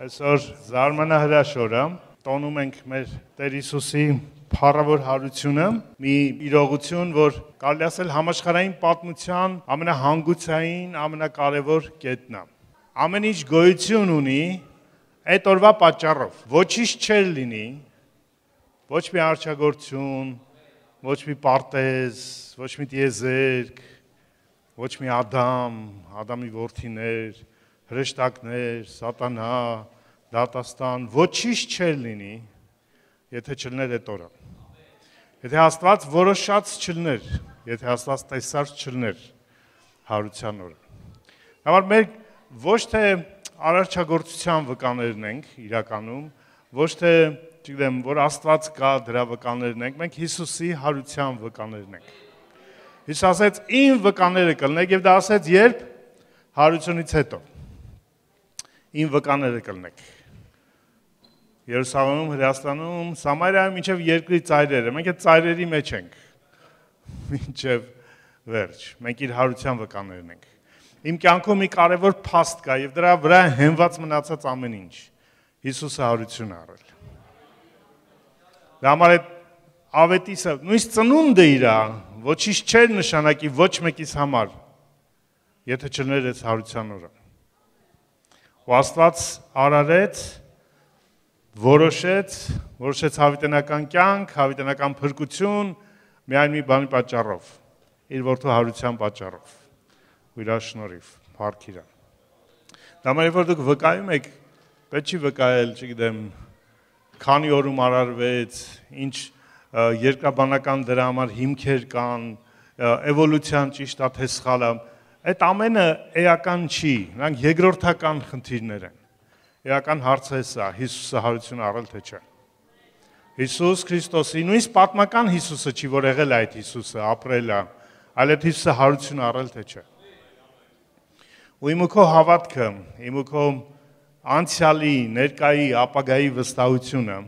Այսօր զարմանահրաշ օր է, տոնում ենք մեր Տեր Հիսուսի փառավոր հարությունը, մի իրողություն, որ կարելի ասել համաշխարհային պատմության ամենահանգուցային, ամենակարևոր կետն է։ Ամեն ինչ գոյություն ունի այդ օրվա պատճառով։ Ոչինչ չէր լինի, ոչ մի արչագործություն, ոչ մի պարտեզ, ոչ մի տիեզերք, ոչ մի Ադամի որդիներ, հրեշտակներ, սատանա, դատաստան, ոչինչ չէր լինի, եթե չլներ այդ օրը։ Եթե Աստված որոշած չլներ, եթե Աստված տեսած չլներ հարության օրը։ Համար մենք ոչ թե արարչագործության վկաներն ենք իրականում, ոչ թե, չգիտեմ, որ Աստված կա դրա վկաներն ենք, մենք Հիսուսի հարության վկաներն ենք։ Հիսուս ասեց, իմ վկաները կլնեք, եւ դա ասեց երբ հարությունից հետո։ Իմ վկաները կլնեք։ Երուսաղեմում, Հրեաստանում, Սամարիայում, մինչև երկրի ծայրերը, մենք այդ ծայրերի մեջ ենք, մինչև վերջ, մենք իր հարության վկաներն ենք։ Իմ կյանքում մի կարևոր փաստ կա եւ դրա վրա հենված մնացած ամեն ինչ։ Հիսուսը հարություն առել։ Դա համար այդ ավետիսը, նույնիսկ ծնունդը իրա, ոչինչ չէր նշանակի ոչ մեկիս համար, եթե չլներ այս հարության օրը։ Ու Աստված արարեց, որոշեց հավիտենական կյանք, հավիտենական փրկություն միայն մի բանի պատճառով, իր որդու հարության պատճառով, ու իր շնորհիվ, փառք իրան։ Դա մեր որ դուք վկայում եք, պետք չի վկայել, չգիտեմ, քանի օրում արարվեց, ինչ երկրաբանական դրա համար հիմքեր կան, էվոլյուցիան ճիշտ է թե սխալ է, այդ ամենը էական չի, նրանք երկրորդական խնդիրներ են։ Էական հարցը է սա, Հիսուսը հարություն առել թե չէ։ Հիսուս Քրիստոսի, նույնիսկ պատմական Հիսուսը չի, որ եղել է այդ Հիսուսը, ապրել է, այլ այդ Հիսուսը հարություն առել թե չէ։ Ու իմ ու քո հավատքը, իմ ու քո անցյալի, ներկայի, ապագայի վստահությունը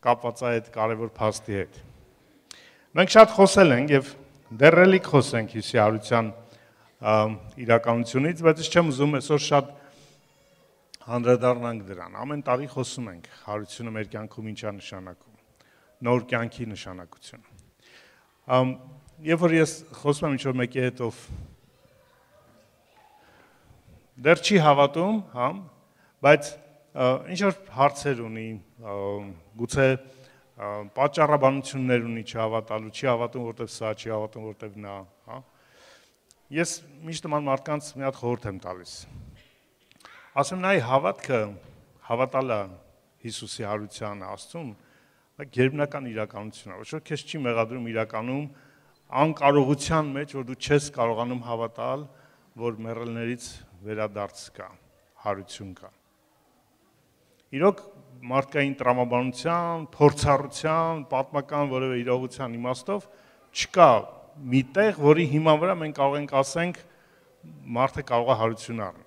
կապված է այդ կարևոր փաստի հետ։ Մենք շատ խոսել ենք եւ դեռ էլի խոսենք Հիսուսի հարության իրականությունից, բայց ես չեմ ուզում այսօր շատ հանդրադառնանք դրան։ Ամեն տարի խոսում ենք հարությունը մեր կյանքում ինչա նշանակում, նոր կյանքի նշանակությունը։ Երբ որ ես խոսում եմ ինչ-որ մեկի հետ, ով դեռ չի հավատում, բայց ինչ-որ հարցեր ունի, գուցե պատճառաբանություններ ունի չհավատալու, չի հավատում, որտեվ սա, չի հավատում, որտեվ նա, Ես միշտ նման մարդկանց մի հատ խորհուրդ եմ տալիս։ Ասում նայ հավատքը, հավատալը Հիսուսի հարությանը Աստծուն, դա գերբնական իրականություն է, ոչ որ քեզ չի մեղադրում իրականում անկարողության մեջ, որ դու չես կարողանում հավատալ, որ մեռելներից վերադարձ կա, հարություն կա։ Իրոք մարդկային տրամաբանության, փորձառության, պատմական որևէ իրողության իմաստով չկա մի տեղ, որի հիման վրա մենք կարող ենք ասենք մարդը կարող է հարություն առնել։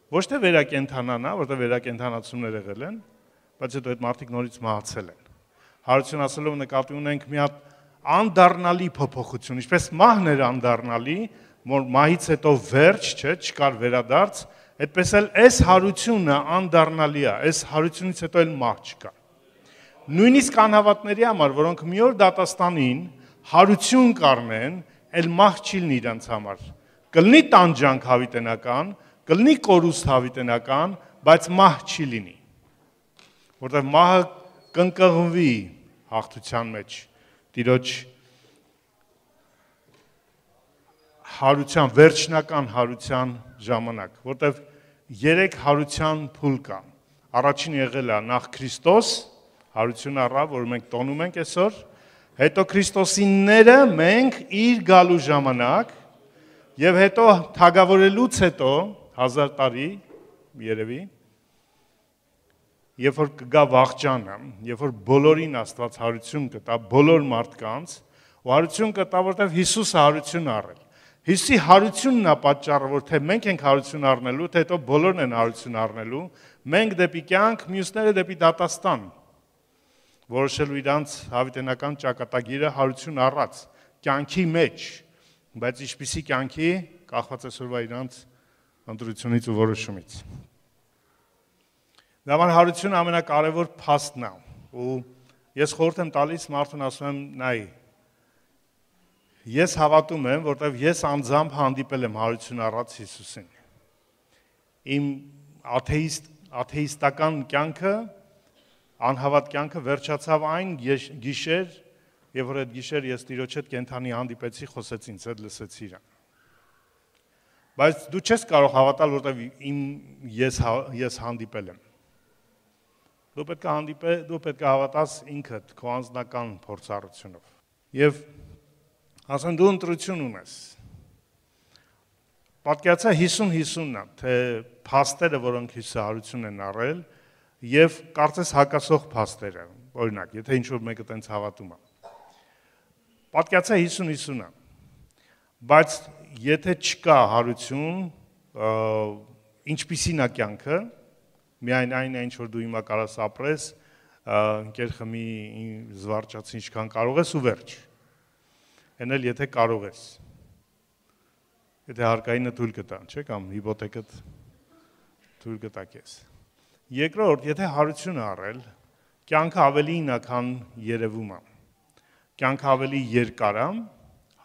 Ոչ թե վերակենդանանա, որտեղ վերակենդանացումներ եղել են, բայց հետո այդ մարդիկ նորից մահացել են։ Հարություն ասելով նկատի ունենք մի հատ անդառնալի փոփոխություն, ինչպես մահն էր անդառնալի, որ մահից հետո վերջ, չէ, չկար վերադարձ, այդպես էլ այս հարությունը անդառնալի է, այս հարությունից հետո էլ մահ չկա։ Նույնիսկ անհավատների համար, որոնք մի օր դատաստանին հարություն կառնեն, էլ մահ չի լինի իրանց համար։ Կլինի տանջանք հավիտենական, կլինի կորուստ հավիտենական, բայց մահ չի լինի։ Որտեղ մահը կընկղմվի հաղթության մեջ, Տիրոջ հարության, վերջնական հարության ժամանակ, որտեղ 3 հարության փուլ կա։ Առաջին եղել է նախ Քրիստոս, հարություն առավ, որ մենք տոնում ենք այսօր, հետո Քրիստոսինները մենք իր գալու ժամանակ եւ հետո թագավորելուց հետո 1000 տարի երևի երբ որ կգա վաղճանը, երբ որ բոլորին Աստված հարություն կտա, բոլոր մարդկանց, ու հարություն կտա, որտեղ Հիսուսը հարություն առել։ Հիսուսի հարությունն է պատճառը, որ թե մենք ենք հարություն առնելու, թե հետո բոլորն են հարություն առնելու, մենք դեպի կյանք, մյուսները դեպի դատաստան, որոշելու իրանց հավիտենական ճակատագիրը հարություն առած, կյանքի մեջ, բայց ինչպիսի կյանքի կախված այսօրվա իրանց ընտրությունից ու որոշումից։ Դավանհարությունը ամենակարևոր փաստն է, ու ես խորհուրդ եմ տալիս մարդուն ասում եմ, նայ, ես հավատում եմ, որտեղ ես անձամբ հանդիպել եմ հարություն առած Հիսուսին։ Իմ աթեիստական կյանքը, անհավատ կյանքը վերջացավ այն գիշեր, եւ որ այդ գիշեր ես Տիրոջ հետ կենթանի հանդիպեցի, խոսեցի ինձ հետ, լսեցի իրան։ Բայց դու չես կարող հավատալ, որտեղ ես հանդիպել եմ։ Դու պետք է հավատաս ինքդ քո անձնական փորձառությունով։ Եվ ասեն դու ընտրություն ունես։ Պատկերացա 50-50-ն է, թե փաստերը, որոնք հուսահարություն են առել, եւ կարծես հակասող փաստերը, օրինակ, եթե ինչ-որ մեկը տենց հավատում է։ Պատկերացա 50-50-ն է։ Բայց եթե չկա հարություն, ինչպիսին է կյանքը, միայն այն է, ինչ որ դու հիմա կարաս ապրես, ընկեր խմի, զվարճացի ինչքան կարող ես ու վերջ։ Էն էլ եթե կարող ես։ Եթե հարկայինը թույլ կտան, չէ՞ կամ հիպոթեկդ թույլ կտա քեզ։ Երկրորդ, եթե հարություն առել, կյանքը ավելի ինական երևում է։ Կյանքը ավելի երկար է,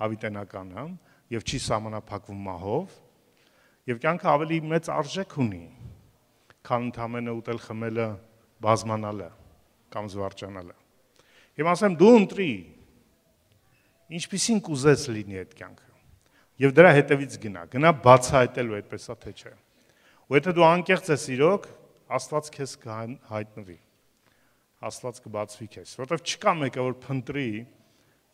հավիտենական է, եւ չի սահմանափակվում մահով, եւ կյանքը ավելի մեծ արժեք ունի, քան ընդամենը ուտել խմելը, բազմանալը կամ զվարճանալը։ Եվ ասեմ դու ընտրի, ինչպիսին կուզես լինի այդ կյանքը։ Եվ դրա հետևից գնա բացահայտելու այդպես է թե չէ։ Ու եթե դու անկեղծ ես իրոք, Աստված քեզ կհայտնվի։ Աստված կբացվի քեզ, որովհետև չկա մեկը որ փնտրի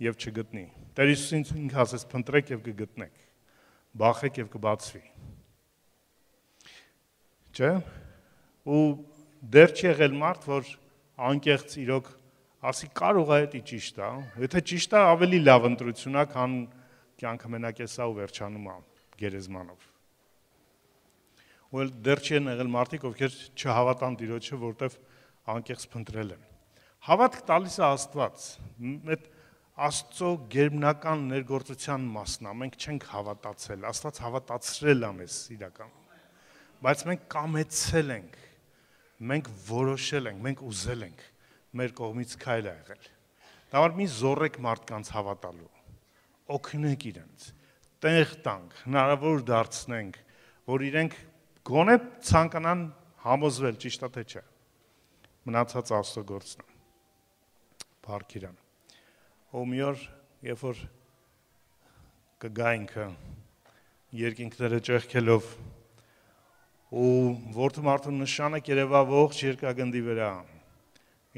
եւ չգտնի։ Տեր Հիսուսին ինքը ասեց փնտրեք եւ կգտնեք։ Բախեք եւ կբացվի։ Չէ՞։ Ու դեռ չի եղել մարդ, որ անկեղծ իրոք ասի կարող է դա ճիշտ է, եթե ճիշտ է ավելի լավ ընտրություն է, քան կյանքը մենակ էսա ու վերջանում է գերեզմանով։ Ու դեռ չի եղել մարդիկ, ովքեր չհավատան Տիրոջը, որտեվ անկեղծ փնտրել են։ Հավատք տալիս է Աստված։ Այդ Աստծո գերբնական ներգործության մասն է, մենք չենք հավատացել, Աստված հավատացրել է մեզ իրական։ Բայց մենք կամեցել ենք, մենք որոշել ենք, մենք ուզել ենք, մեր կողմից քայլ է եղել։ Դավար մի զորեք մարդկանց հավատալու, օգնենք իրենց, տեղ տանք, հնարավոր դարձնենք, որ իրենք գոնե ցանկանան համոզվել, ճիշտ է թե չէ։ Մնացած Աստծո գործն է։ Փառք Իրան։ Ու մի օր, երբ որ կգա ինքը երկինքները ճեղքելով ու որդու մարդու նշանը կերևա ողջ երկրագնդի վրա,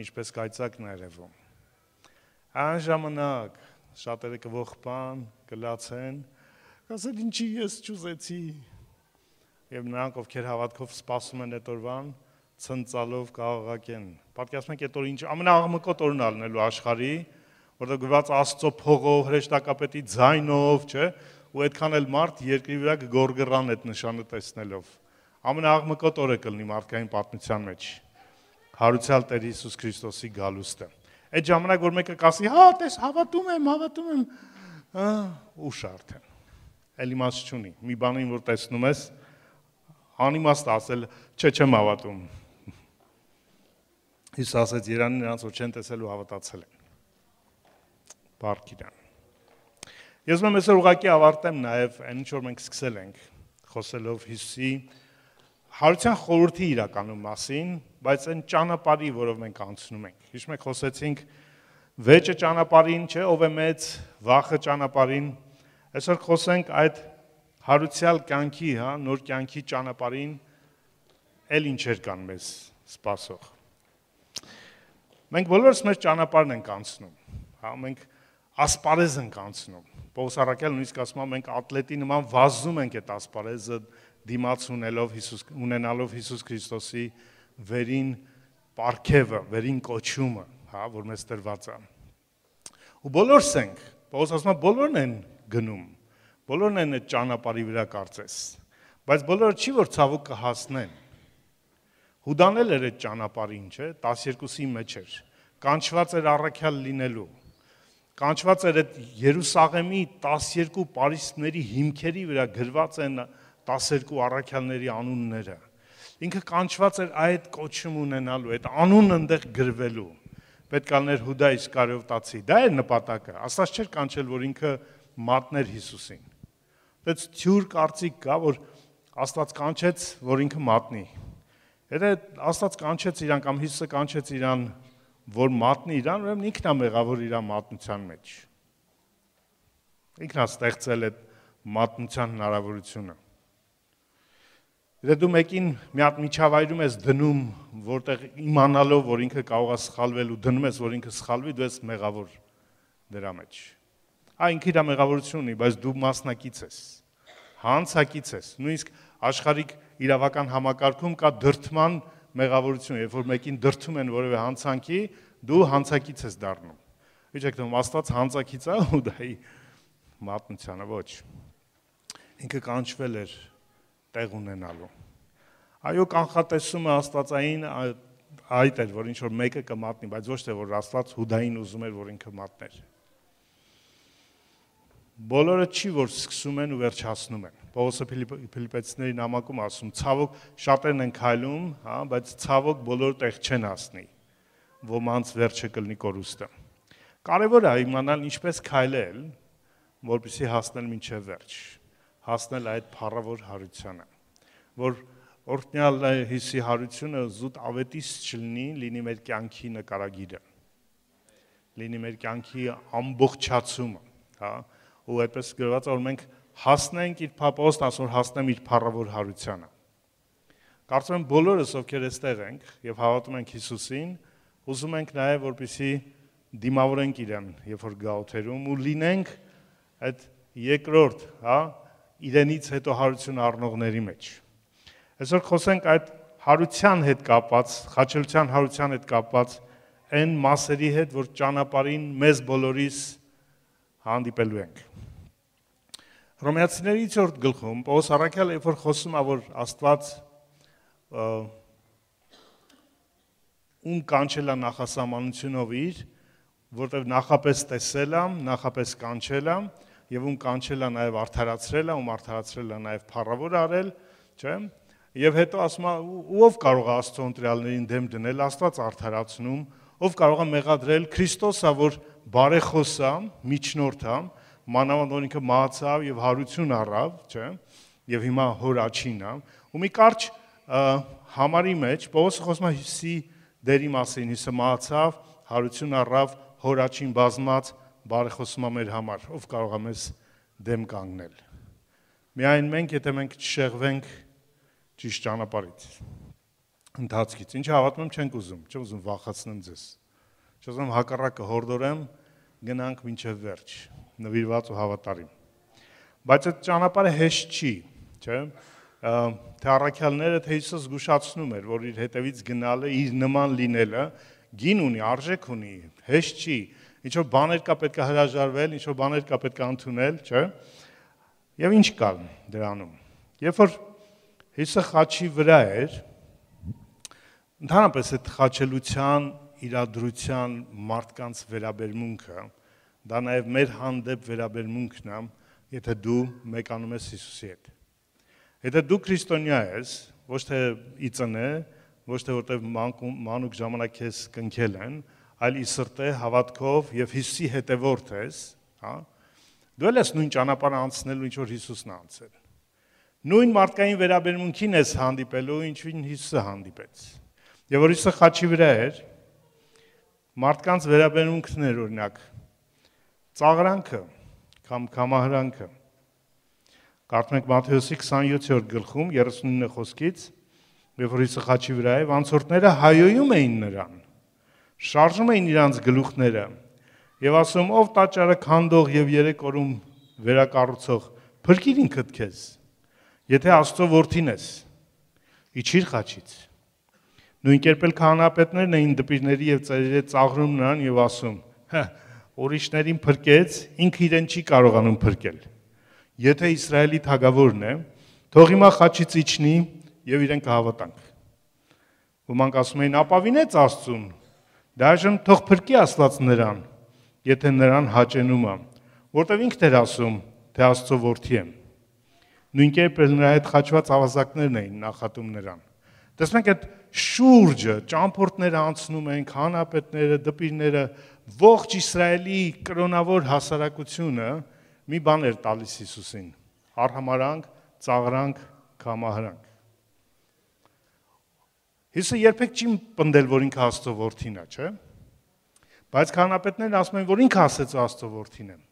ինչպես կայծակն է երևում։ Այն ժամանակ շատերը կողբան, կլացեն, ասեն ինչի ես չուզեցի։ Եվ նրանք, ովքեր հավատքով սպասում են այդ օրվան, ցնծալով կաղաղակեն։ Պատկերացնում եք այդ օրը ինչ ամենաաղմկոտ օրն ալնելու աշխարհի, որտեղ գրված Աստծո փողով, հրեշտակապետի ձայնով, չէ՞, ու այդքան էլ մարդ երկրի վրա կգորգռան այդ նշանը տեսնելով։ Ամենաաղմկոտ օրը կլինի մարդկային պատմության մեջ։ Հարուցյալ Տեր Հիսուս Քրիստոսի գալուստը։ Այդ ժամանակ որ մեկը կասի, հա, տես հավատում եմ, ուշ արդեն։ Էլ իմաստ չունի։ Մի բանին որ տեսնում ես, անիմաստ ասել, չէ, չեմ հավատում։ Հիսուս ասեց Երանին նրանց որ չեն տեսել ու հավատացել են։ Փառք Իրան։ Ես ուզում եմ այսօր ուղղակի ավարտեմ նաև այն ինչ որ մենք սկսել ենք խոսելով Հիսուսի հարության խորհրդի իրականում մասին, բայց այն ճանապարհի, որով մենք անցնում ենք։ Հիշում եք խոսեցինք վեճը ճանապարհին, չէ, ով է մեծ, վախը ճանապարհին։ Այսօր խոսենք այդ հարուցյալ կյանքի, հա, նոր կյանքի ճանապարհին, էլ ինչեր կան մեզ սպասող։ Մենք բոլորս մեր ճանապարհն ենք անցնում, հա, մենք ասպարեզ ենք անցնում։ Պողոս առաքյալը նույնիսկ ասում է մենք ատլետի նման վազում ենք այդ ասպարեզը դիմաց ունենալով Հիսուս Քրիստոսի վերին պարգևը, վերին կոչումը, հա, որ մեզ տրված է։ Ու բոլորս ենք, Պողոս ասում է բոլորն են գնում, բոլորն են այդ ճանապարհի վրա կարծես, բայց բոլորը չի որ ցավոք կհասնեն։ Հուդան էլ էր այդ ճանապարհին, չէ, 12-ի մեջ էր, կանչված էր առաքյալ լինելու, կանչված էր այդ Երուսաղեմի 12 պարիսպների հիմքերի վրա գրված են 12 առաքյալների անունները։ ինքը կանչված էր այդ կոչում ունենալու, այդ անունը այնտեղ գրվելու։ Պետք է լներ Հուդա Իսկարիովտացի, դա էր նպատակը։ Աստված չէր կանչել, որ ինքը մատներ Հիսուսին։ Բայց թյուր կարծիք կա, որ Աստված կանչեց, որ ինքը մատնի։ Եթե Աստված կանչեց իրան կամ Հիսուսը կանչեց իրան, որ մատնի իրան, ուրեմն ինքն է մեղավոր իր մատնության մեջ։ Ինքն է ստեղծել այդ մատնության հնարավորությունը։ Եթե դու մեկին մի հատ միջավայրում ես դնում, որտեղ իմանալով, որ ինքը կարող է սխալվել ու դնում ես, որ ինքը սխալվի, դու ես մեղավոր դրա մեջ։ Ինքը իր մեղավորություն ունի, բայց դու մասնակից ես, հանցակից ես։ Նույնիսկ աշխարհիկ իրավական համակարգում կա դրդման մեղավորություն, երբ որ մեկին դրդում են որևէ հանցանքի, դու հանցակից ես դառնում։ Ինչ եք դնում, Աստված հանցակից է ու դա մատնությանը ոչ։ Ինքը կանչվել էր տեղ ունենալու։ Այո, կանխատեսումը Աստվածային այդ էր, որ ինչ որ մեկը կմատնի, բայց ոչ թե որ Աստված Հուդային ուզում էր, որ ինքը մատներ։ Բոլորը չի, որ սկսում են ու վերջացնում են։ Պողոսը Փիլիպպեցիների նամակում ասում, ցավոք շատերն են քայլում, բայց ցավոք բոլորը տեղ չեն հասնի, ոմանց վերջը կլինի կորուստը։ Կարևոր է իմանալ ինչպես քայլել, որպեսզի հասնել մինչև վերջ, հասնել այդ փառավոր հարությանը, որ օրհնյալ Հիսուսի հարությունը զուտ ավետիս չլինի մեր կյանքի նկարագիրը, լինի մեր կյանքի ամբողջացումը, ու այդպես գրված է, որ մենք հասնենք իր Պողոսն ասում, որ հասնեմ իր փառավոր հարությանը։ Կարծում եմ բոլորս, ովքեր այստեղ ենք եւ հավատում ենք Հիսուսին, ուզում ենք նաեւ որպեսզի դիմավորենք իրեն, երբ որ գաղութերում ու լինենք այդ երկրորդ, իրենից հետո հարություն առնողների մեջ։ Այսօր խոսենք այդ հարության հետ կապված, խաչելության հարության հետ կապված այն մասերի հետ, որ ճանապարհին մեզ բոլորիս հանդիպելու ենք։ Հռոմեացիների 5-րդ գլխում Պողոս առաքյալը երբ որ խոսում է, որ Աստված ում կանչել է նախասահմանությունով իր, որտեղ նախապես տեսել է, նախապես կանչել է եւ ում կանչել է նաեւ արդարացրել է, ում արդարացրել է նաեւ փառավոր արել, չէ՞։ Եվ հետո ասում է, ով կարող է Աստծո ընտրյալներին դեմ դնել, Աստված արդարացնում, ով կարող է մեղադրել, Քրիստոսը, որ բարեխոս է, միջնորդ է, մանավանդ որ ինքը մահացավ եւ հարություն առավ, չէ՞, եւ հիմա հոր աչին է, ու մի կարճ համարի մեջ Պողոսը խոսում է Հիսուսի դերի մասին, Հիսուսը մահացավ, հարություն առավ, հոր աչին բազմած, բարեխոսում է մեր համար, ով կարող է մեզ դեմ կանգնել։ Միայն մենք, եթե մենք չշեղվենք ճիշտ ճանապարհից, ընթացքից, ինչը հավատում եմ չենք ուզում, չեմ ուզում վախացնեմ ձեզ, չեմ ուզում հակառակը հորդորեմ, գնանք մինչև վերջ, նվիրված ու հավատարիմ։ Բայց այդ ճանապարհը հեշտ չի, չէ՞։ Թե առաքյալները, թե Հիսուսը զգուշացնում էր, որ իր հետևից գնալը, իր նման լինելը գին ունի, արժեք ունի, հեշտ չի, ինչ որ բաներ կա պետք է հրաժարվել, ինչ որ բաներ կա պետք է ընդունել, չէ՞։ Եվ ինչ կա դրանում։ Երբ որ Հիսուսը խաչի վրա էր, ընդհանրապես այդ խաչելության, իրադրության, մարդկանց վերաբերմունքը, դա նաև մեր հանդեպ վերաբերմունքն է, եթե դու մեկանում ես Հիսուսի հետ։ Եթե դու քրիստոնյա ես, ոչ թե իծնե, ոչ թե որտեղ մանուկ ժամանակ քեզ կնքել են, այլ ի սրտե հավատքով եւ Հիսուսի հետևորդ ես, դու ես նույն ճանապարհը անցնելու, ինչ որ Հիսուսն է անցել։ Նույն մարդկային վերաբերմունքին ես հանդիպելու, ինչին Հիսուսը հանդիպեց։ Եվ որ Հիսուսը խաչի վրա էր, մարդկանց վերաբերմունքն էր օրինակ ծաղրանքը կամ կամահրանքը։ Կարդում ենք Մատթեոսի 27-րդ գլխում 39 խոսքից, երբ որ Հիսուսը խաչի վրա է, անցորդները հայոյում էին նրան, շարժում էին իրանց գլուխները եւ ասում, ով տաճարը քանդող եւ 3 օրում վերակառուցող, փրկիր ինքդ քեզ, եթե Աստծո որդին ես, իջիր խաչից։ Նույն կերպ էլ քահանապետներն էին դպիրների եւ ծերերի ծաղրում նրան եւ ասում, ուրիշներին փրկեց, ինքը իրեն չի կարողանում փրկել։ Եթե Իսրայելի թագավորն է, թող հիմա խաչից իջնի եւ իրեն կհավատանք։ Ոմանք ասում էին, ապավինեց Աստծուն, դաժան թող փրկի Աստված նրան, եթե նրան հաճենում է, որտեւ ինքն էր ասում, թե Աստծո որդի եմ։ Նույն կերպ էլ նրա հետ խաչված ավազակներն էին նախատում նրան։ Տեսնում եք այդ շուրջը, ճամփորդները անցնում են, քահանապետները, դպիրները, ողջ Իսրայելի կրոնավոր հասարակությունը մի բան էր տալիս Հիսուսին. արհամարանք, ծաղրանք, կամահրանք։ Հիսուսը երբեք չի պնդել, որ ինքը Աստծո որդին է, չէ՞։ Բայց քահանապետներն ասում են, որ ինքը ասեց Աստծո որդին եմ։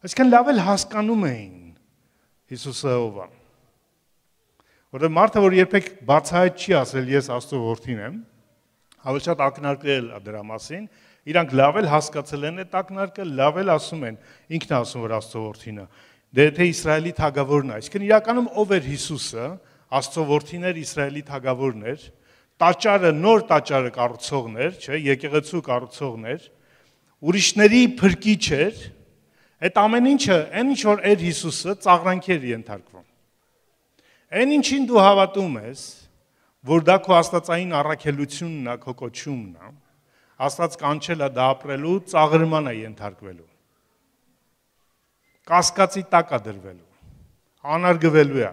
Այսինքն լավ էլ հասկանում էին Հիսուսը ով է։ Որտեղ մարդը, որ երբեք բացահայտ չի ասել ես Աստծո որդին եմ, ավելի շատ ակնարկել է դրա մասին, իրանք լավ էլ հասկացել են այդ ակնարկը, լավ էլ ասում են, ինքն է ասում, որ Աստծո որդին է։ Դե թե Իսրայելի թագավորն է, այսինքն իրականում ով էր Հիսուսը, Աստծո որդին էր, Իսրայելի թագավորն էր, տաճարը, նոր տաճարը կառուցողն էր, չէ, եկեղեցու կառուցողն էր, ուրիշների փրկիչ էր, այդ ամեն ինչը, այն ինչ որ էր Հիսուսը, ծաղրանքի էր ենթարկվում։ Այն ինչին դու հավատում ես, որ դա քո աստվածային առաքելությունն է, քո կոչումն է, Աստված կանչել է դա ապրելու, ծաղրման է ենթարկվելու։ Կասկածի տակ է դրվելու, անարգվելու է։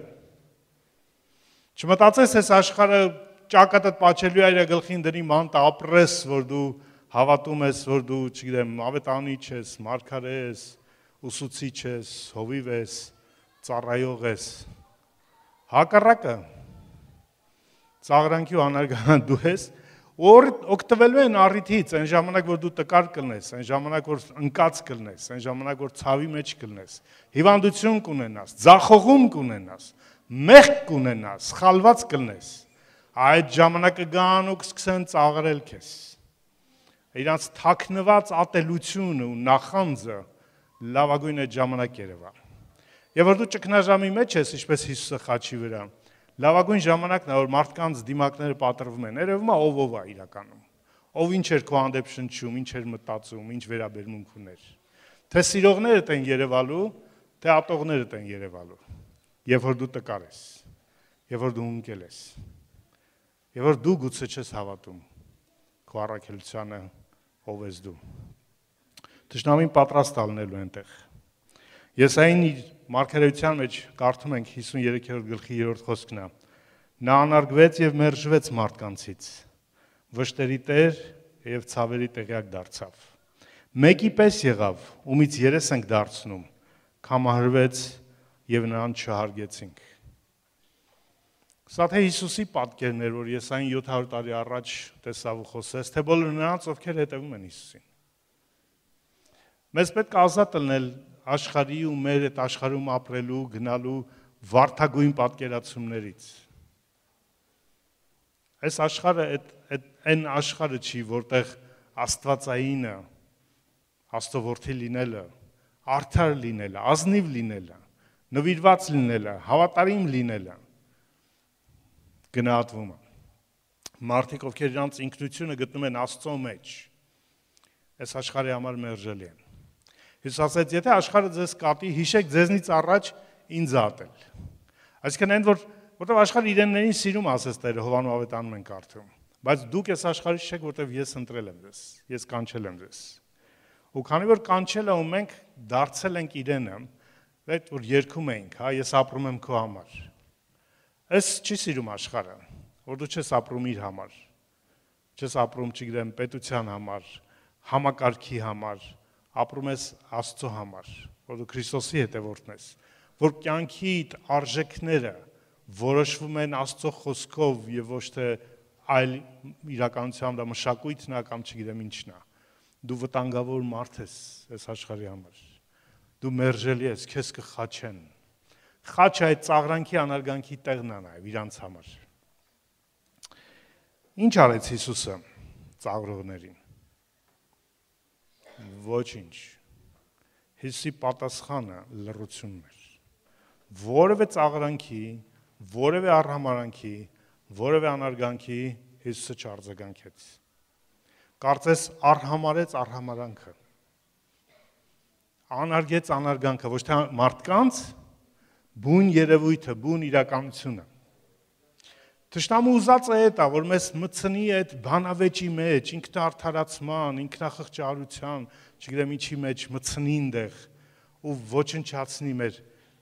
Չմտածես, այս աշխարհը ճակատդ պատճելու է իր գլխին դրի մանտ ապրես, որ դու հավատում ես, որ դու, չգիտեմ, ավետարանի ես, մարգարե ես, ուսուցիչ ես, հովիվ ես, ծառայող ես։ Հակառակը ծաղրանքի ու անարգան դու ես, որ օգտվելու են առիթից, այն ժամանակ, որ դու տկար կլնես, այն ժամանակ, որ ընկած կլնես, այն ժամանակ, որ ցավի մեջ կլնես, հիվանդություն կունենաս, ձախողում կունենաս, մեղք կունենաս, սխալված կլնես, այդ ժամանակը գան ու կսկսեն ծաղրել քեզ։ Իրանց թաքնված ատելությունը ու նախանձը լավագույն այդ ժամանակ երևա։ Եվ որ դու ճգնաժամի մեջ ես, ինչպես Հիսուսը խաչի վրա, լավագույն ժամանակն է, որ մարդկանց դիմակները պատրվում են, երևում է ով է իրականում, ով ինչ էր քո հանդեպ շնչում, ինչ էր մտածում, ինչ վերաբերմունք ուներ, թե սիրողներդ են երևալու, թե ատողներդ են երևալու, եւ որ դու տկար ես, եւ որ դու ընկել ես, եւ որ դու գուցե չես հավատում քո առաքելությանը, ով ես դու։ Թշնամին պատրաստ ալնելու այնտեղ։ Եսային իր մարգարեության մեջ կարդում ենք 53-րդ գլխի 3-րդ խոսքն է. նա անարգվեց եւ մերժվեց մարդկանցից, վշտերի տեր եւ ցավերի տեղյակ դարձավ։ Մեկի պես եղավ, ումից երես ենք դարձնում, կամահրվեց եւ նրան չհարգեցինք։ Սա թե Հիսուսի պատկերն էր, որ Եսային 700 տարի առաջ տեսավ ու խոսեց, թե բոլոր նրանց, ովքեր հետևում են Հիսուսին։ Մեզ պետք է ազատ լինել աշխարհի ու մեր այդ աշխարհում ապրելու, գնալու վարդագույն պատկերացումներից։ Այս աշխարհը այն աշխարհը չի, որտեղ աստվածայինը, Աստծո որդի լինելը, արդար լինելը, ազնիվ լինելը, նվիրված լինելը, հավատարիմ լինելը գնահատվում է։ Մարդիկ, ովքեր իրանց ինքնությունը գտնում են Աստծո մեջ, այս աշխարհի համար մերժելի են։ Հիսուս ասաց, եթե աշխարհը ձեզ կատի, հիշեք ձեզնից առաջ ինձ ատել։ Այսինքն այն, որտեղ աշխարհը իրեններին սիրում, ասես Տերը, Հովանու ավետարանում են կարդում, բայց դուք այս աշխարհից չեք, որտեղ ես ընտրել եմ ձեզ, ես կանչել եմ ձեզ։ Ու քանի որ կանչել եմ ու մենք դարձել ենք իրենը, այդ որ երգում ենք, հա, ես ապրում եմ քո համար։ Այս չի սիրում աշխարհը, որ դու չես ապրում իր համար, չես ապրում, չգիտեմ, պետության համար, համակարգի համար, ապրում ես Աստծո համար, որ դու Քրիստոսի հետևորդն ես, որ կյանքիդ արժեքները որոշվում են Աստծո խոսքով եւ ոչ թե այլ իրականությամբ դա մշակույթն է կամ չգիտեմ ինչն է։ Դու վտանգավոր մարդ ես այս աշխարհի համար։ Դու մերժելի ես, քեզ կխաչեն։ Խաչը այդ ծաղրանքի անարգանքի տեղն է նաև իրանց համար։ Ինչ արեց Հիսուսը ծաղրողներին։ Ոչինչ։ Հիսուսի պատասխանը լռությունն էր։ Որևէ ծաղրանքի, որևէ արհամարանքի, որևէ անարգանքի Հիսուսը չարձագանքեց։ Կարծես արհամարեց արհամարանքը։ Անարգեց անարգանքը, ոչ թե մարդկանց, բուն երևույթը, բուն իրականությունը։ Թշնամու ուզած է դա, որ մեզ մտցնի այդ բանավեճի մեջ, ինքնաարդարացման, ինքնախղճարության, չգիտեմ ինչի մեջ մտցնի այնտեղ ու ոչնչացնի մեր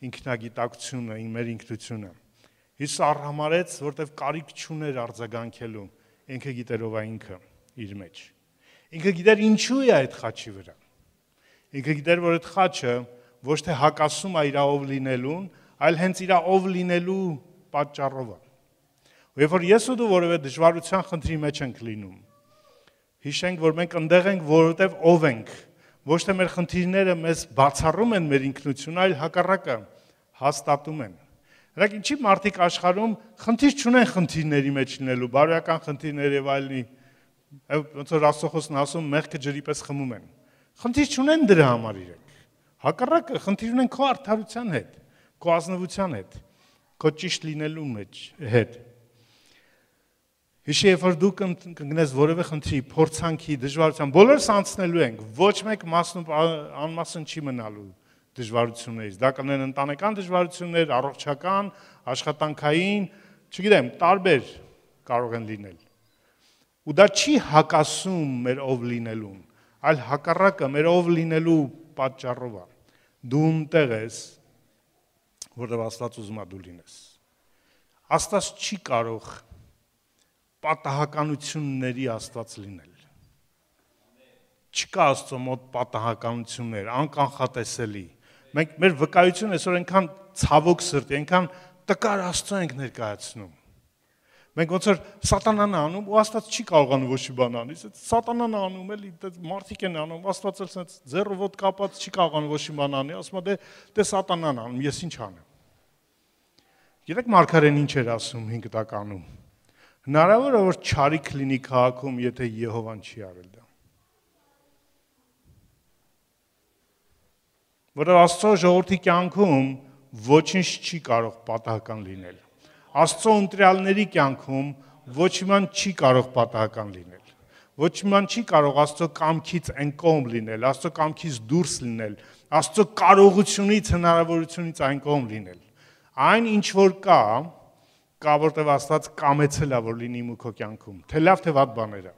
ինքնագիտակցությունը, մեր ինքնությունը։ Հիսուսը արհամարեց, որտեվ կարիք չուներ արձագանքելու, ինքը գիտեր ով է ինքը իր մեջ։ Ինքը գիտեր ինչու է այդ խաչի վրա։ Ինքը գիտեր, որ այդ խաչը ոչ թե հակասում է իր ով լինելուն, այլ հենց իր ով լինելու պատճառով է։ Երբ որ ես ու դու որևէ դժվարության խնդրի մեջ ենք լինում, հիշենք, որ մենք այնտեղ ենք, որովհետև ով ենք, ոչ թե մեր խնդիրները մեզ բացառում են մեր ինքնությունը, այլ հակառակը հաստատում են։ Նրանք ինչի մարդիկ աշխարհում խնդիր չունեն խնդիրների մեջ լինելու, բարոյական խնդիրներ եւ այլնի, ոնց որ Աստծո ասում, մեղքը ջրի պես խմում են։ Խնդիր չունեն դրա համար իրենք։ Հակառակը խնդիր ունեն քո արդարության հետ, քո ազնվության հետ, քո ճիշտ լինելու մեջ հետ։ Հիշի, երբ որ դու կգնես որևէ խնդրի, փորձանքի, դժվարության, բոլորս անցնելու ենք, ոչ մեկ անմասն չի մնալու դժվարություններից։ Դա կլինեն ընտանեկան դժվարություններ, առողջական, աշխատանքային, չգիտեմ, տարբեր կարող են լինել։ Ու դա չի հակասում մեր ով լինելուն, այլ հակառակը մեր ով լինելու պատճառով է։ Դու ունտեղ ես, որտեղ Աստված ուզում է դու լինես։ Աստված չի կարող պատահականությունների Աստված լինել։ Չկա Աստծո մոտ պատահականություններ, անկանխատեսելի։ Մենք մեր վկայությունը այսօր այնքան ցավոք սրտի, այնքան տկար Աստծո ենք ներկայացնում։ Մենք ոնց որ սատանան է անում, ու Աստված չի կարողանում ոչ մի բան անել։ Սատանան է անում, էլի մարդիկ են անում, Աստված էլ sense ձեռը ոտ կապած չի կարողանում ոչ մի բան անել, ասում է դե սատանան անում, ես ինչ անեմ։ Գիտեք Մարգարեն ինչ էր ասում 5 տականում։ Հնարավոր է որ չարիք լինի քաղաքում, եթե Եհովան չի արել դա։ Որովհետև Աստծո ժողովրդի կյանքում ոչինչ չի կարող պատահական լինել։ Աստծո ընտրյալների կյանքում ոչ մի բան չի կարող պատահական լինել։ Ոչ մի բան չի կարող Աստծո կամքից այն կողմ լինել, Աստծո կամքից դուրս լինել, Աստծո կարողությունից, հնարավորությունից այն կողմ լինել։ Այն ինչ որ կա, որտեղ Աստված կամեցել է, որ լինի իմ ու քո կյանքում, թե լավ, թե վատ բաները,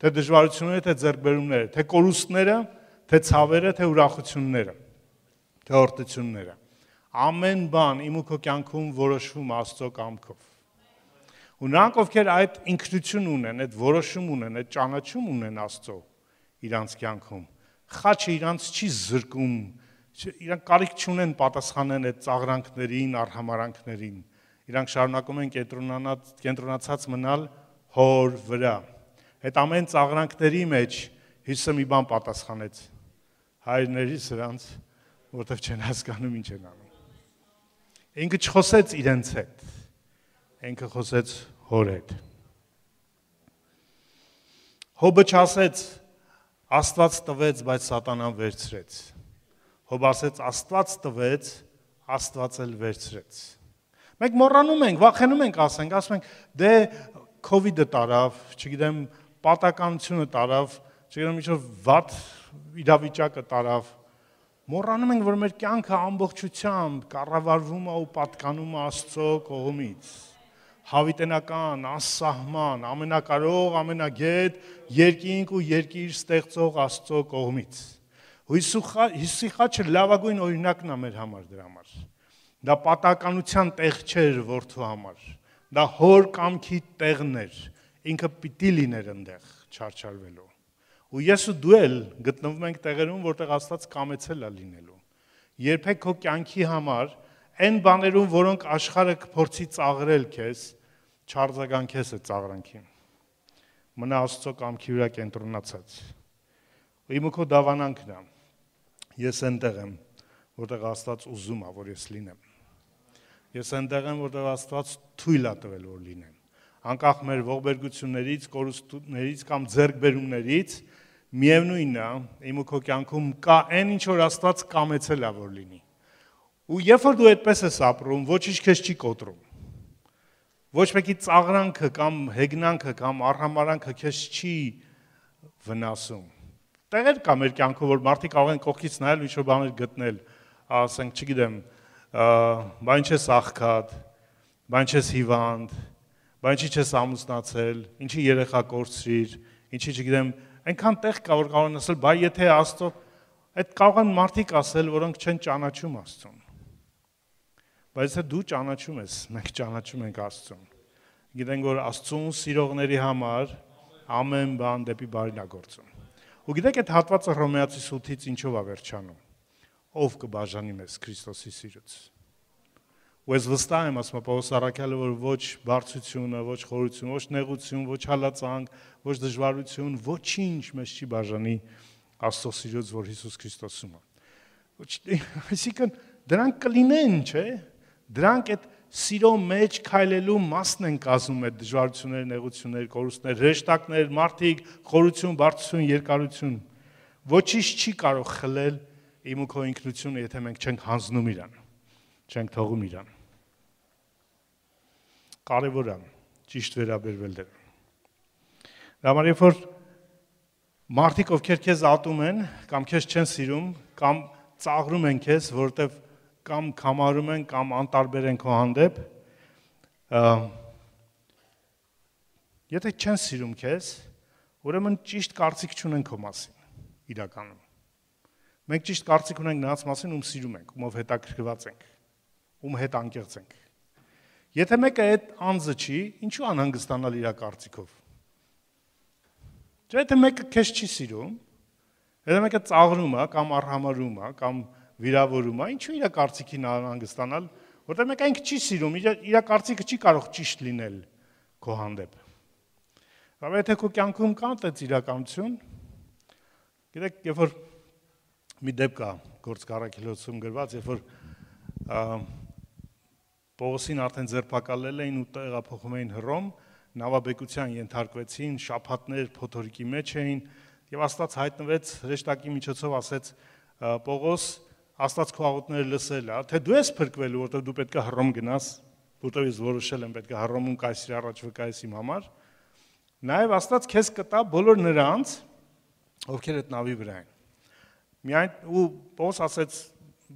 թե դժվարությունները, թե ձեռքբերումները, թե կորուստները, թե ցավերը, թե ուրախությունները, թե օրհնությունները։ Ամեն բան իմ ու քո կյանքում որոշվում է Աստծո կամքով։ Ու նրանք, ովքեր այդ ինքնություն ունեն, այդ որոշում ունեն, այդ ճանաչում ունեն Աստծո իրանց կյանքում, խաչը իրանց չի զրկում, իրանք կարիք չունեն պատասխանեն այդ ծաղրանքներին, արհամարանքներին։ Իրանք շարունակում են կենտրոնացած մնալ հոր վրա։ Այդ ամեն ծաղրանքների մեջ Հիսուսը մի բան պատասխանեց. հայրների սրանց, որտեղ չեն հասկանում ինչ են անում։ Ինքը չխոսեց իրենց հետ, ինքը խոսեց հոր հետ։ Հոբը չասեց Աստված տվեց, բայց սատանան վերցրեց։ Հոբը ասեց Աստված տվեց, Աստված էլ վերցրեց։ Մենք մոռանում ենք, վախենում ենք ասում ենք, դե COVID-ը տարավ, չգիտեմ, պատականությունը տարավ, չգիտեմ, ինչ-որ վատ իրավիճակը տարավ։ Մոռանում ենք, որ մեր կյանքը ամբողջությամբ կառավարվում է ու պատկանում է Աստծո կողմից։ Հավիտենական, անսահման, ամենակարող, ամենագետ, երկինք ու երկիր ստեղծող Աստծո կողմից։ Հիսուսի խաչը լավագույն օրինակն է մեր համար դրա համար։ Դա պատահականության տեղ չէր որդու համար։ Դա հոր կամքի տեղն էր։ Ինքը պիտի լիներ այնտեղ չարչարվելու։ Ու ես ու դու էլ գտնվում ենք տեղերում, որտեղ Աստված կամեցել է լինելու։ Երբեք քո կյանքի համար այն բաներում, որոնք աշխարհը կփորձի ծաղրել քեզ, չարձագանքես այդ ծաղրանքին։ Մնա Աստծո կամքի վրա կենտրոնացած։ Ու իմ ու քո դավանանքն է։ Ես այնտեղ եմ, որտեղ Աստված ուզում է, որ ես լինեմ։ Ես այնտեղ եմ, որտեղ Աստված թույլ է տվել, որ լինեմ։ Անկախ մեր ողբերգություններից, կորուստներից կամ ձեռքբերումներից, միևնույնն է, իմ ու քո կյանքում կա այն ինչ որ Աստված կամեցել է, որ լինի։ Ու երբ որ դու այդպես ես ապրում, ոչինչ քեզ չի կոտրում։ Ոչ մեկի ծաղրանքը կամ հեգնանքը կամ արհամարանքը քեզ չի վնասում։ Տեղեր կա մեր կյանքում, որ մարդիկ կարող են կողքից նայել ու ինչ-որ բաներ գտնել, ասենք, չգիտեմ, բան չես աղքատ, բան չես հիվանդ, բան ինչի չես ամուսնացել, ինչի երեխա կորցրիր, ինչի չգիտեմ, այնքան տեղ կա, որ կարող են ասել, բայ եթե Աստծո, այդ կարող են մարդիկ ասել, որոնք չեն ճանաչում Աստծուն։ Բայց դու ճանաչում ես, մենք ճանաչում ենք Աստծուն։ Գիտենք, որ Աստծուն սիրողների համար ամեն բան դեպի բարին է գործում։ Ու գիտեք, այդ հատվածը Հռոմեացիս 8-ից ինչով է վերջանում։ Ով կբաժանի մեզ Քրիստոսի սիրուց։ Ու ես վստահ եմ, ասում է Պողոս առաքյալը, որ ոչ բարձրությունը, ոչ խորությունը, ոչ նեղություն, ոչ հալածանք, ոչ դժվարություն, ոչինչ մեզ չի բաժանի Աստծո սիրուց, որ Հիսուս Քրիստոսում է։ Այսինքն դրանք կլինեն, չէ՞։ Դրանք այդ սիրո մեջ քայլելու մասն են կազմում այդ դժվարություններ, նեղություններ, կորուստներ, հրեշտակներ, մարդիկ, խորություն, բարձրություն, երկարություն։ Ոչինչ չի կարող խլել իմ ու քո ինքնությունը, եթե մենք չենք հանձնում իրան, չենք թողում իրան։ Կարևոր է ճիշտ վերաբերվել դրան։ Դա համար երբ որ մարդիկ, ովքեր քեզ ատում են, կամ քեզ չեն սիրում, կամ ծաղրում են քեզ, որովհետև կամ կամարում են, կամ անտարբեր են քո հանդեպ, եթե չեն սիրում քեզ, ուրեմն ճիշտ կարծիք չունեն քո մասին, իրականում։ Մենք ճիշտ կարծիք ունենք նրանց մասին, ում սիրում ենք, ումով հետաքրքրված ենք, ում հետ անկեղծ ենք։ Եթե մեկը այդ անձը չի, ինչու անհանգստանալ իր կարծիքով։ Եթե մեկը քեզ չի սիրում, եթե մեկը ծաղրում է, կամ արհամարհում է, կամ վիրավորում է, ինչու իր կարծիքին անհանգստանալ, որտեղ մեկը ինքը չի սիրում, իր կարծիքը չի կարող ճիշտ լինել քո հանդեպ։ Բայց եթե քո կյանքում կա այդպես իրականություն, գիտեք, երբ որ մի դեպք կա Գործք առաքելոցում գրված, երբ որ Պողոսին արդեն ձերբակալել էին ու տեղափոխում էին Հռոմ, նավաբեկության ենթարկվեցին, շաբաթներ փոթորիկի մեջ էին, եւ Աստված հայտնվեց հրեշտակի միջոցով, ասեց Պողոս, Աստված քո աղոթները լսել է, թե դու ես փրկվելու, որտեղ դու պետք է Հռոմ գնաս, որտեղ ես որոշել եմ պետք է Հռոմում կայսրի առաջ վկայես իմ համար, նաեւ Աստված քեզ կտա բոլոր նրանց, ովքեր այդ նավի վրա են։ Միայն ու Պողոս ասեց,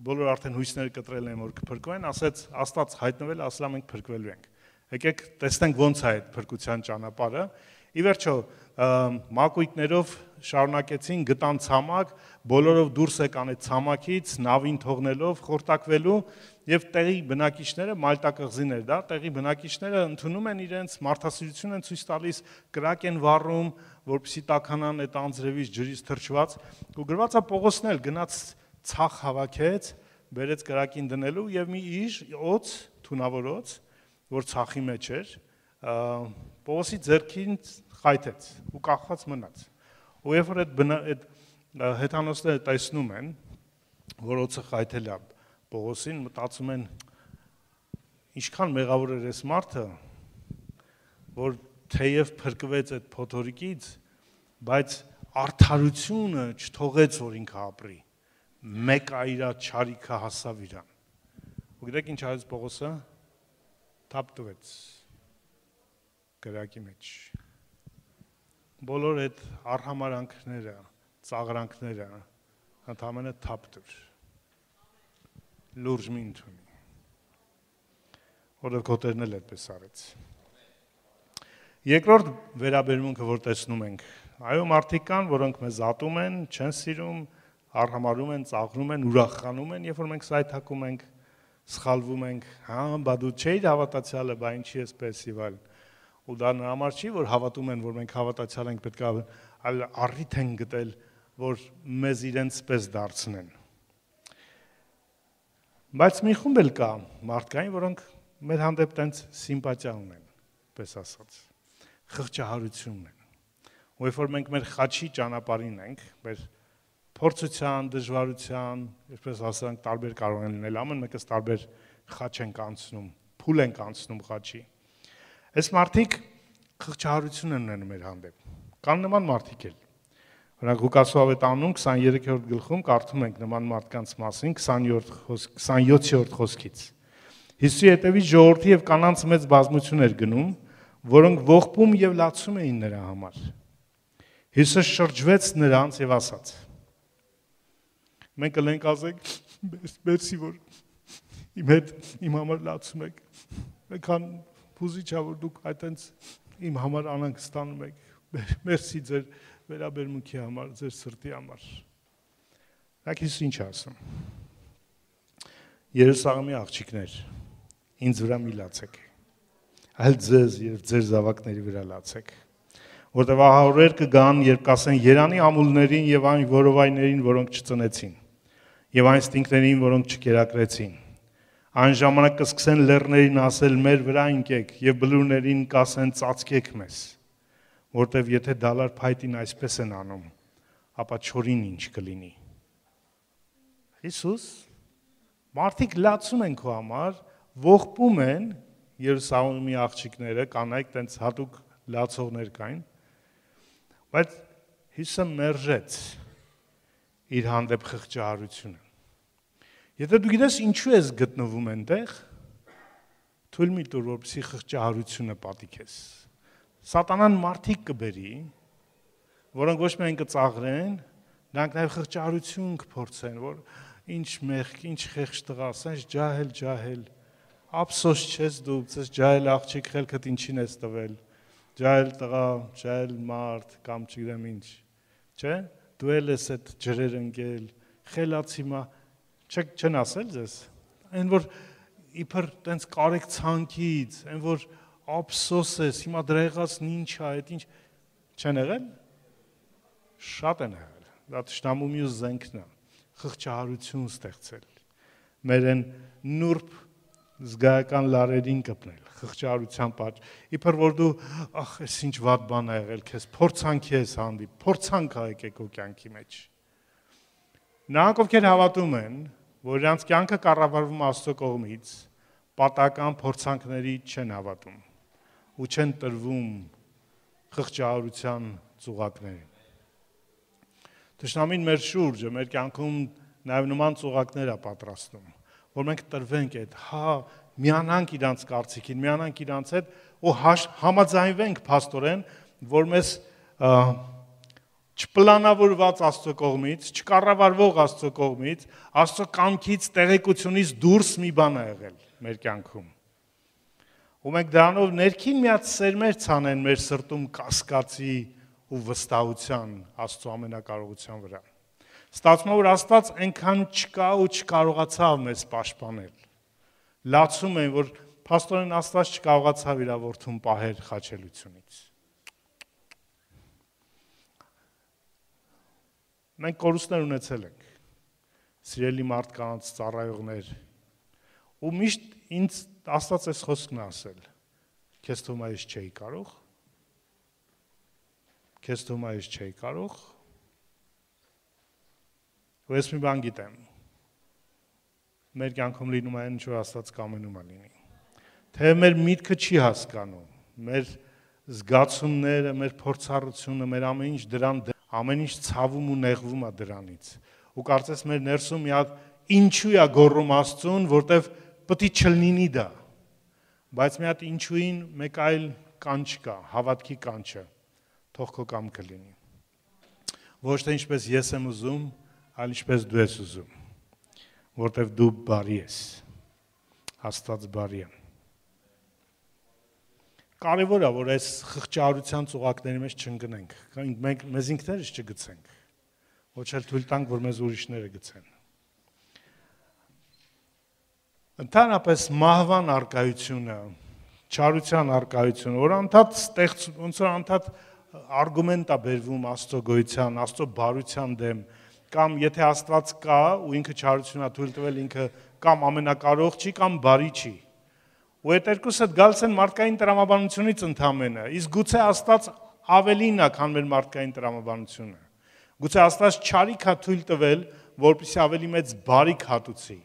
բոլոր արդեն հույսները կտրել են, որ կփրկվեն, ասեց Աստված հայտնվել, ասලා մենք փրկվելու ենք։ Եկեք տեսնենք ոնց է այդ փրկության ճանապարհը։ Ի վերջո մակույկներով շարունակեցին, գտան ցամաք, բոլորով դուրս եկան այդ ցամաքից, նավին թողնելով, խորտակվելու եւ տեղի բնակիչները, Մալտա կղզին էր դա, տեղի բնակիչները ընդունում են իրենց մարդասիրություն են ցույց տալիս, կրակ են վառում, որպեսզի տաքանան այդ անձրևից ջրից թրջված, ու գրված է Պողոսն էլ գնաց ցախ հավաքեց, բերեց կրակին դնելու եւ մի օծ, թունավոր օծ, որ ցախի մեջ էր, Պողոսի ձեռքին խայթեց ու կախված մնաց։ Ու երբ որ այդ հեթանոսները տեսնում են, որ օծը խայթել է Պողոսին, մտածում են, ինչքան մեղավոր էր այս մարդը, որ թեև փրկվեց այդ փոթորիկից, բայց արդարությունը չթողեց, որ ինքը ապրի։ Մեկ իր չարիքը հասավ իրան։ Ու գիտեք ինչ արեց Պողոսը, թափ տվեց կրակի մեջ։ Բոլոր այդ արհամարանքները, ծաղրանքները ընդամենը թափ տվր։ Լուրջ մի ընդունի։ Որով քոտերն էլ այդպես արեց։ Երկրորդ վերաբերմունքը, որ տեսնում ենք, այո, մարդիկ կան, որոնք մեզ ատում են, չեն սիրում, արհամարում են, ծաղրում են, ուրախանում են, երբ որ մենք սայթակում ենք, սխալվում ենք, հա, բա դու չէիր հավատացյալը, բա ինչի էսպես եւ այլն։ Ու դա նրա համար չի, որ հավատում են, որ մենք հավատացյալ ենք, պետք է առիթ են գտել, որ մեզ իրենց պես դարձնեն։ Բայց մի խումբ էլ կա մարդկային, որոնք մեր հանդեպ տենց սիմպաթիա ունեն, պես ասած, խղճահարություն ունեն։ Ու երբ որ մենք մեր խաչի ճանապարհին ենք, մեր փորձության, դժվարության, այսպես ասենք, տարբեր կարող են լինել, ամեն մեկս տարբեր խաչ ենք անցնում, փուլ ենք անցնում խաչի։ Այս մարդիկ խղճահարություն են ունենում մեր հանդեպ։ Կան նման մարդիկ էլ։ Օրինակ Ղուկասու ավետարանում 23-րդ գլխում կարդում ենք նման մարդկանց մասին 27-րդ խոսքից։ Հիսուսի հետևից ժողովրդի եւ կանանց մեծ բազմություն էր գնում, որոնք ողբում եւ լացում էին նրա համար։ Հիսուսը շրջվեց նրանց եւ ասաց. Մենք կլենք ասենք, մերսի, որ իմ հետ իմ համար լացում եք, մեկան փուզիչ է, որ դուք այտենց իմ համար անհանգստանում եք, մերսի ձեր վերաբերմունքի համար, ձեր սրտի համար։ Դուք Հիսուս ինչ ասում։ Երուսաղեմի աղջիկներ, ինձ վրա մի լացեք, այլ ձեզ եւ ձեր զավակների վրա լացեք, որտեղ ահա օրեր կգան, երբ կասեն Երանի ամուլներին եւ այն որովայներին, որոնք չծնեցին, եւ այն ստինքներին, որոնք չկերակրեցին, այն ժամանակ կսկսեն լեռներին ասել մեր վրա ընկեք եւ բլուրներին կասեն ծածկեք մեզ, որտեղ եթե դալար փայտին այսպես են անում, ապա չորին ինչ կլինի։ Հիսուս, մարդիկ լացում են քո համար, ողբում են Երուսաղեմի աղջիկները, կանայք տենց հատուկ լացողներ կային, բայց Հիսուսը մերժեց իր հանդեպ խղճահարությունը։ Եթե դու գիտես ինչու ես գտնվում այնտեղ, թույլ մի տուր, որպեսզի խղճահարությունը պատի քեզ։ Սատանան մարդիկ կբերի, որոնք ոչ միայն կծաղրեն, նրանք նաև խղճահարություն կփորձեն, որ ինչ մեղք, ինչ խեղճ տղա, ասես ջահել, ափսոս չես դու, ցես ջահել աղջիկ խելքդ ինչին ես տվել, ջահել տղա, ջահել մարդ կամ չգիտեմ ինչ, չէ՞, դու ես այդ ջրեր ընկել, խելացի մա, չեն ասել ձեզ, այն որ իբր տենց կարեք ցանկից, այն որ ափսոս ես, հիմա դրա եղածն ինչ է, այդ ինչ չեն եղել, շատ են եղել, դա թշնամու մյուս զենքն է, խղճահարություն ստեղծել, մեր են նուրբ զգայական լարերին կպնել, խղճահարության պատճ, իբր որ դու, ախ, ես ինչ վատ բան է եղել քեզ, փորձանքի ես հանդիպ, փորձանք ա եկեք քո կյանքի մեջ։ Նրանք ովքեր հավատում են, որ իրանց կյանքը կառավարվում Աստծո կողմից, պատական փորձանքների չեն հավատում ու չեն տրվում խղճահարության ծուղակներին։ Թշնամին մեր շուրջը, մեր կյանքում նաև նման ծուղակներ է պատրաստում, որ մենք տրվենք այդ, միանանք իրանց կարծիքին, միանանք իրանց հետ ու համաձայնվենք փաստորեն, որ մեզ չպլանավորված Աստծո կողմից, չկառավարվող Աստծո կողմից, Աստծո կամքից, տեղեկությունից դուրս մի բան է եղել մեր կյանքում։ Ու մենք դրանով ներքին մի հատ սերմեր ցանեն մեր սրտում կասկածի ու վստահության Աստծո ամենակարողության վրա։ Ստացվում է, որ Աստված այնքան չկա ու չկարողացավ մեզ պաշտպանել։ Լացում են, որ փաստորեն Աստված չկարողացավ իր որդուն պահել խաչելությունից։ Մենք կորուստներ ունեցել ենք, սիրելի մարդկանց, ծառայողներ, ու միշտ ինձ Աստված էս խոսքն ասել, քեզ թվում է ես չէի կարող, քեզ թվում է ես չէի կարող, ու ես մի բան գիտեմ, մեր կյանքում լինում է այն, ինչ որ Աստված կամենում է լինի, թե մեր միտքը չի հասկանում, մեր զգացումները, մեր փորձառությունը, մեր ամեն ինչ դրան ամեն ինչ ցավում ու նեղվում է դրանից։ Ու կարծես մեր ներսում մի հատ ինչու է գոռում Աստծուն, որտեվ պետք է չլինի դա։ Բայց մի հատ ինչուին մեկ այլ կանչ կա, հավատքի կանչը, թող քո կամքը լինի։ Ոչ թե ինչպես ես եմ ուզում, այլ ինչպես դու ես ուզում, որտեվ դու բարի ես, Աստված բարի է։ Կարևոր է, որ այս խղճահարության ծուղակների մեջ չընկնենք, մենք մեզ ինքներս չգցենք, ոչ էլ թույլ տանք, որ մեզ ուրիշները գցեն։ Ընդհանրապես մահվան արկայությունը, չարության արկայությունը, որ ոնց որ անդադ արգումենտ է բերվում Աստծո գոյության, Աստծո բարության դեմ, կամ եթե Աստված կա ու ինքը չարություն է թույլ տվել, ինքը կամ ամենակարող չի, կամ բարի չի։ Ու այդ երկուսը գալիս են մարդկային տրամաբանությունից ընդամենը, իսկ գուցե Աստված ավելին է, քան մեր մարդկային տրամաբանությունը։ Գուցե Աստված չարիք է թույլ տվել, որպեսզի ավելի մեծ բարիք հատուցի։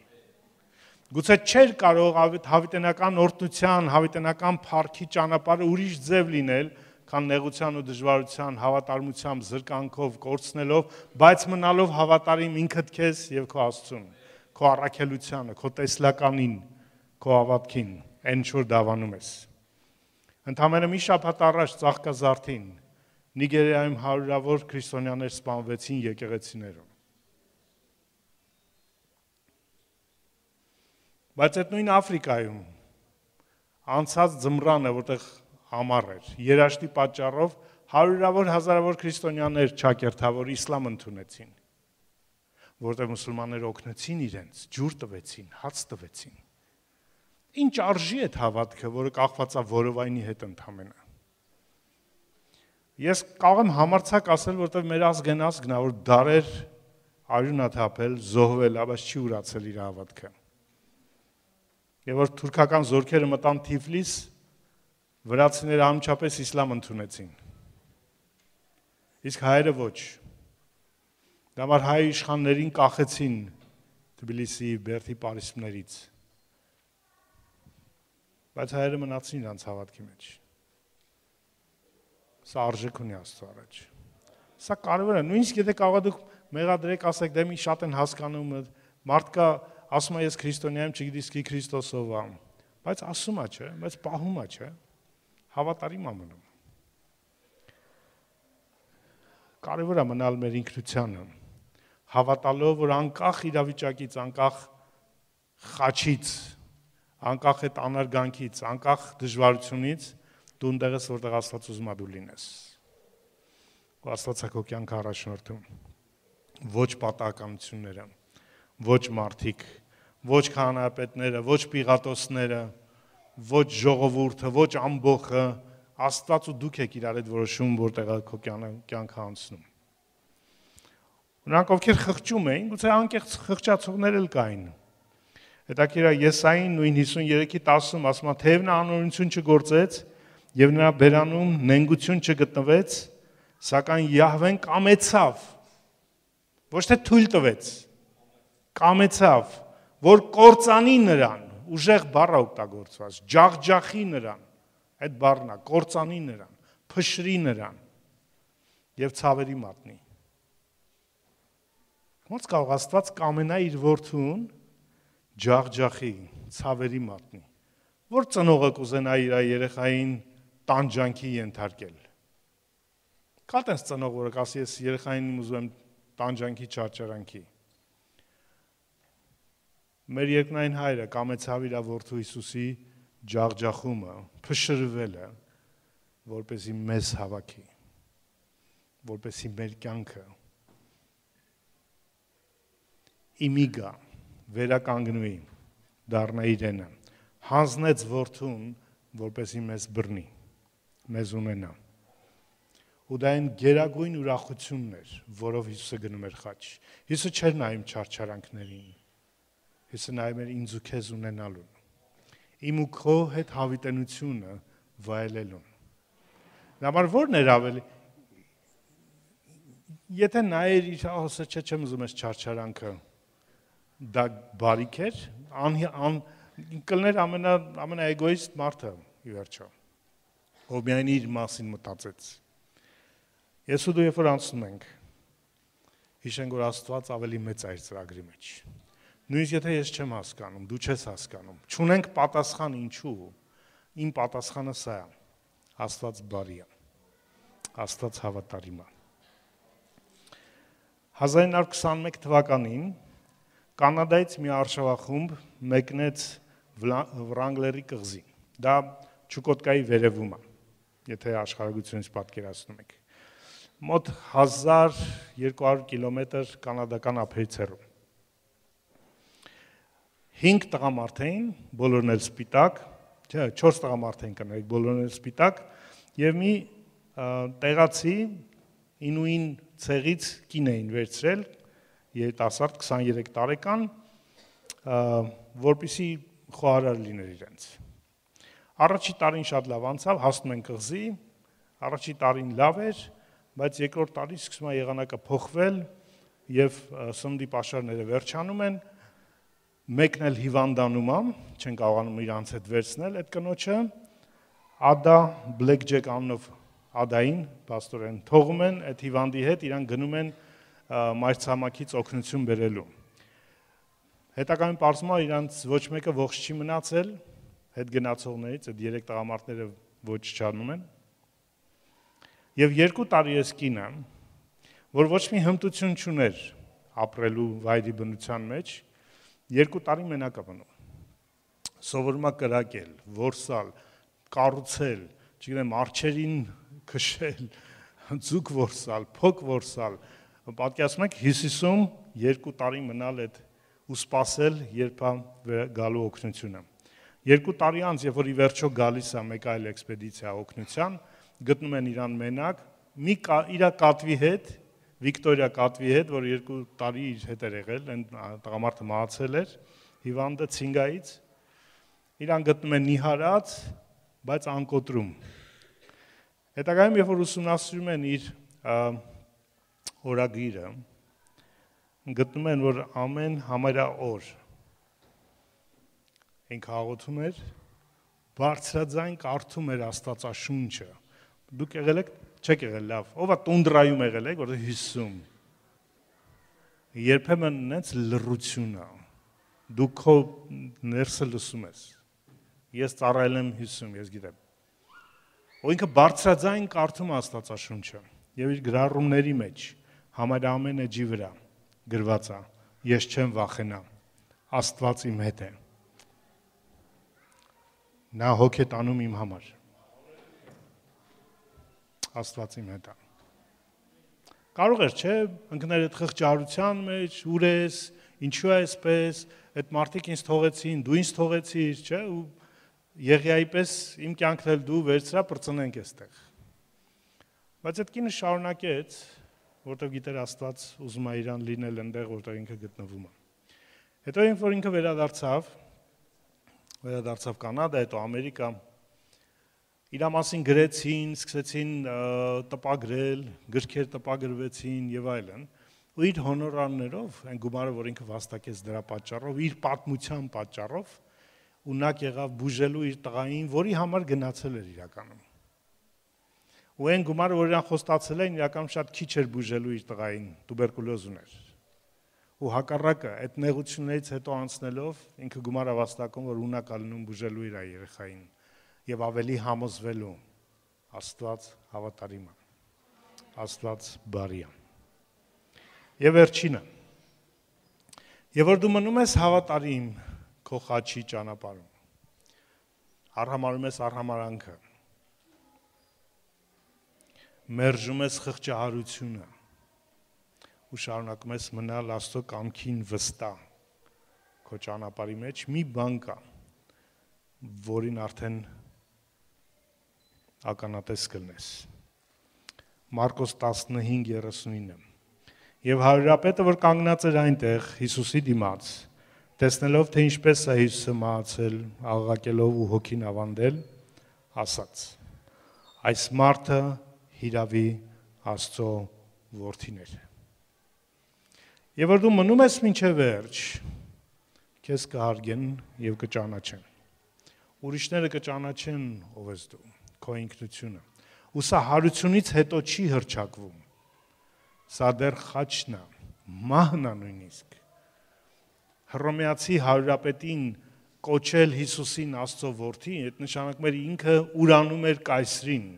Գուցե չէր կարող հավիտենական օրհնության, հավիտենական փառքի ճանապարհը ուրիշ ձև լինել, քան նեղության ու դժվարության, հավատարմությամբ, զրկանքով, կորցնելով, բայց մնալով հավատարիմ ինքդ քեզ եւ քո Աստծուն, քո առաքելությանը, քո տեսլականին, քո հավատքին, այն ինչ որ դավանում ես։ Ընդամենը մի շաբաթ առաջ Ծաղկազարդին Նիգերիայում հարյուրավոր քրիստոնյաներ սպանվեցին եկեղեցիներում։ Բայց այդ նույն Աֆրիկայում անցած ձմռանը, որտեղ ամառ էր, երաշտի պատճառով հարյուրավոր հազարավոր քրիստոնյաներ ճակերտավոր իսլամ ընդունեցին, որտեղ մուսուլմանները օգնեցին իրենց, ջուր տվեցին, հաց տվեցին։ Ինչ արժի այդ հավատքը, որը կախված է որովայնի հետ ընդամենը։ Ես կարող եմ համարձակ ասել, որովհետև մեր ազգն ազգն է, որ դարեր արյուն է թափել, զոհվել, բայց չի ուրացել իր հավատքը։ Եվ որ թուրքական զորքերը մտան Թիֆլիս, վրացիները անմիջապես իսլամ ընդունեցին։ Իսկ հայերը ոչ։ Դա համար հայ իշխաններին կախեցին Թբիլիսի, Բերդի պարիսպներից։ Բայց հայերը մնացին իրանց հավատքի մեջ։ Սա արժեք ունի Աստծո առաջ։ Սա կարևոր է, նույնիսկ եթե կարող եք մեղադրեք, ասեք, դե մի շատ են հասկանում, մարդկա ասում է ես քրիստոնյա եմ, չգիտի իսկի Քրիստոսով եմ, բայց ասում է, չէ, բայց պահում է, չէ, հավատարիմ է մնում։ Կարևոր է մնալ մեր ինքնությանը, հավատալով, որ անկախ իրավիճակից, անկախ խաչից, անկախ այդ անարգանքից, անկախ դժվարությունից դու ընդեղ ես, որտեղ Աստված ուզում է դու լինես։ Ու Աստված է քո կյանքը առաջնորդում։ Ոչ պատահականությունները, ոչ մարդիկ, ոչ քահանայապետները, ոչ Պիղատոսները, ոչ ժողովուրդը, ոչ ամբոխը, Աստված ու դուք եք իրար այդ որոշում, որտեղ քո կյանքը անցնում։ Նրանք ովքեր խղճում էին, գուցե անկեղծ խղճացողներ էլ կային։ Հետաքրքիր է Եսային նույն 53:10-ում ասում է, թեև նա անօրինություն չգործեց եւ նրա բերանում նենգություն չգտնվեց, սակայն Յահվեն կամեցավ, ոչ թե թույլ տվեց, կամեցավ, որ կործանի նրան, ուժեղ բառ է օգտագործված, ջախջախի նրան, այդ բառն է, կործանի նրան, փշրի նրան եւ ցավերի մատնի։ Ոնց կարող Աստված կամենա իր որդուն ջախջախի, ցավերի մատնի։ Որ ծնողը կուզենա իր երեխային տանջանքի ենթարկել։ Կա տես ծնող, որը կասի ես երեխային ուզում եմ տանջանքի չարչարանքի։ Մեր երկնային հայրը կամեցավ իր որդու Հիսուսի ջախջախումը, փշրվելը, որպեսզի մեզ հավաքի, որպեսզի մեր կյանքը իմիգա վերականգնվի, դառնա իրենը, հանձնեց որդուն, որպեսզի մեզ բռնի, մեզ ունենա։ Ու դա այն գերագույն ուրախությունն էր, որով Հիսուսը գնում էր խաչ։ Հիսուսը չէր նայում չարչարանքներին, Հիսուսը նայում էր ինձ ու քեզ ունենալուն, իմ ու քո հետ հավիտենությունը վայելելուն։ Դա համար ո՞րն էր ավելի։ Եթե նայեր իր ասը չեմ ուզում ես չարչարանքը, դա բարիք էր, կլներ ամենաեգոիստ մարդը ի վերջո, ով միայն իր մասին մտածեց։ Ես ու դու երբ որ անցնում ենք, հիշենք, որ Աստված ավելի մեծ է իր ծրագրի մեջ։ Նույնիսկ եթե ես չեմ հասկանում, դու չես հասկանում, չունենք պատասխան ինչու, իմ պատասխանը սա է, Աստված բարի է, Աստված հավատարիմ է։ 1921 թվականին Կանադայից մի արշավախումբ մեկնեց Վրանգլերի կղզի։ Դա Չուկոտկայի վերևում է, եթե աշխարհագրությունից պատկերացնում եք։ Մոտ 1200 կիլոմետր կանադական ափերից հեռու։ 5 տղամարդ էին, բոլորն էլ սպիտակ, չէ, 4 տղամարդ էին կներեք, բոլորն էլ սպիտակ, եւ մի տեղացի ինուին ցեղից կին էին վերցրել, երիտասարդ 23 տարեկան, որպեսզի խոհարար լիներ իրենց։ Առաջի տարին շատ լավ անցավ, հասնում են կղզի, առաջի տարին լավ էր, բայց երկրորդ տարին սկսում է եղանակը փոխվել եւ սննդի պաշարները վերջանում են, մեկն էլ հիվանդանում է, չեն կարողանում իրանց հետ վերցնել այդ կնոջը, Ադա Բլեքջեք անունով Ադային, պաստորեն, թողում են այդ հիվանդի հետ, իրան գնում են մայրցամաքից օգնություն բերելու։ Հետագայում պարզվում է իրանց ոչ մեկը ողջ չի մնացել, հետ գնացողներից այդ 3 տղամարդները ոչ չանում են։ Եվ 2 տարի ես կինը, որ ոչ մի հմտություն չուներ ապրելու վայրի բնության մեջ, 2 տարի մենակ է մնում։ Սովորում է կրակել, որսալ, կառուցել, չգիտեմ, արջերին քշել, ձուկ որսալ, փոք որսալ։ Պատկերացնում եք Հիսուսում 2 տարի մնալ այդ ու սպասել, երբ գալու օգնությունը։ 2 տարի անց, երբ որ ի վերջո գալիս է մեկ այլ էքսպեդիցիա օգնության, գտնում են իրան մենակ, իր կատվի հետ, Վիկտորիա կատվի հետ, որ 2 տարի իր հետ էր եղել, այն տղամարդը մահացել էր, հիվանդը ցինգայից, իրան գտնում են նիհարած, բայց անկոտրում։ Հետագայում, երբ որ ուսումնասիրում են իր օրագիրը, գտնում են, որ ամեն համարյա օր ինքը աղոթում էր, բարձրաձայն կարդում էր Աստվածաշունչը։ Դուք եղել եք, չեք եղել լավ, ով է տունդրայում եղել եք, որտեղ հյուսում։ Երբեմն նենց լռություն է, դու քո ներսը լսում ես։ Ես ծառայել եմ հյուսում, ես գիտեմ։ Ու ինքը բարձրաձայն կարդում Աստվածաշունչը եւ իր գրառումների մեջ համարյա ամեն էջի վրա գրված է. ես չեմ վախենա, Աստված իմ հետ է։ Նա հոգ է տանում իմ համար։ Աստված իմ հետ է։ Կարող էր, չէ, ընկնել այդ խղճահարության մեջ, ուր ես, ինչու է այսպես, այդ մարդիկ ինձ թողեցին, դու ինձ թողեցիր, չէ, ու Եղիայի պես իմ կյանքն էլ դու վերցրա պրծնենք այստեղ։ Բայց այդ կինը շարունակեց, որտեղ գիտեր Աստված ուզում է իրան լինել այնտեղ, որտեղ ինքը գտնվում է։ Հետո երբ որ ինքը վերադարձավ Կանադա, հետո Ամերիկա, իր մասին գրեցին, սկսեցին տպագրել, գրքեր տպագրվեցին եւ այլն, ու իր հոնորարներով, այն գումարը, որ ինքը վաստակեց դրա պատճառով, իր պատմության պատճառով, ունակ եղավ բուժելու իր տղային, որի համար գնացել էր իրականում։ Ու այն գումարը, որ իրան խոստացել էին, իրականում շատ քիչ էր բուժելու իր տղային, տուբերկուլոզ ուներ։ Ու հակառակը, այդ նեղություններից հետո անցնելով, ինքը գումարը վաստակում, որ ունակ ալնում բուժելու իր երեխային եւ ավելի համոզվելու Աստված հավատարիմ է, Աստված բարի է։ Եվ վերջինը, եւ որ դու մնում ես հավատարիմ քո խաչի ճանապարհում, արհամարում ես արհամարանքը, մերժում ես խղճահարությունը ու շարունակում ես մնալ Աստծո կամքին վստահ քո ճանապարհի մեջ, մի բան կա, որին արդեն ականատես կլնես։ Մարկոս 15:39 Եվ հարյուրապետը, որ կանգնած էր այնտեղ Հիսուսի դիմաց, տեսնելով, թե ինչպես է Հիսուսը մահացել, աղաղակելով ու հոգին ավանդել, ասաց. այս մարդը հիրավի Աստծո որդին էր։ Եվ որ դու մնում ես մինչև վերջ, քեզ կհարգեն եւ կճանաչեն։ Ուրիշները կճանաչեն ով ես դու, քո ինքնությունը։ Ու սա հարությունից հետո չի հռչակվում։ Սա դեռ խաչն է, մահն է նույնիսկ։ Հռոմեացի հարյուրապետին կոչել Հիսուսին Աստծո որդի, այդ նշանակում էր ինքը ուրանում էր կայսրին,